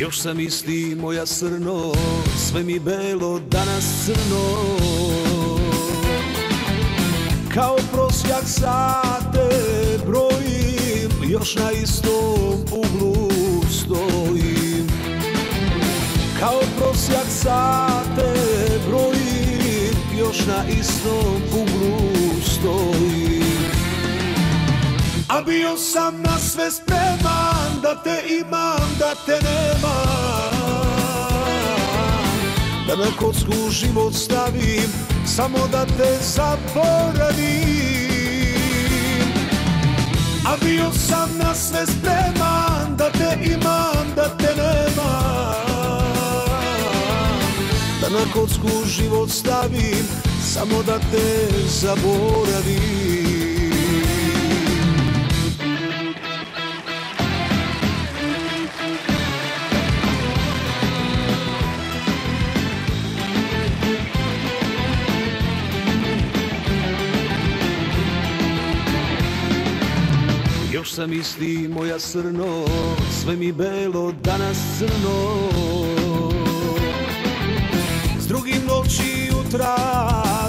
Još sam isti moja srno, sve mi belo danas crno. Kao prosjak sate brojim, još na istom uglu stojim. Kao prosjak sate brojim, još na istom uglu stojim. A bio sam na sve spreman, da te imam, da te nemam, da na kocku život stavim, samo da te zaboravim. A bio sam na sve spreman, da te imam, da te nemam, da na kocku život stavim, samo da te zaboravim. Još sam isti moja srno, sve mi belo danas crno. S drugim noći jutra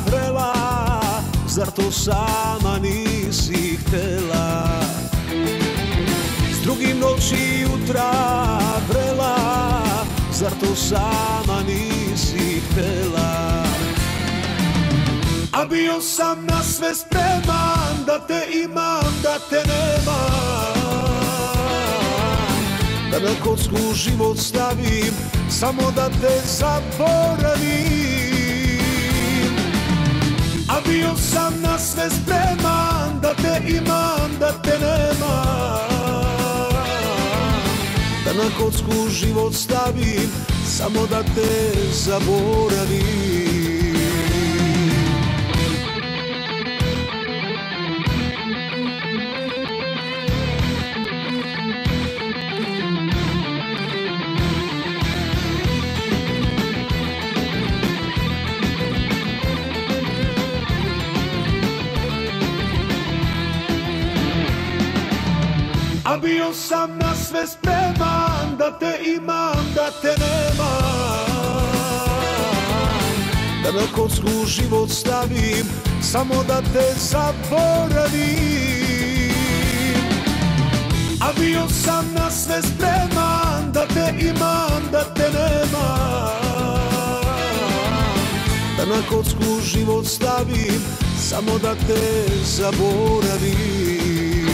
vrela, zar to sama nisi htela? S drugim noći jutra vrela, zar to sama nisi htela? A bio sam na sve spreman, da te imam, da te nemam, da na kocku život stavim, samo da te zaboravim. A bio sam na sve spreman, da te imam, da te nemam, da na kocku život stavim, samo da te zaboravim. A bio sam na sve spreman, da te imam, da te nemam, da na kocku život stavim, samo da te zaboravim. A bio sam na sve spreman, da te imam, da te nemam, da na kocku život stavim, samo da te zaboravim.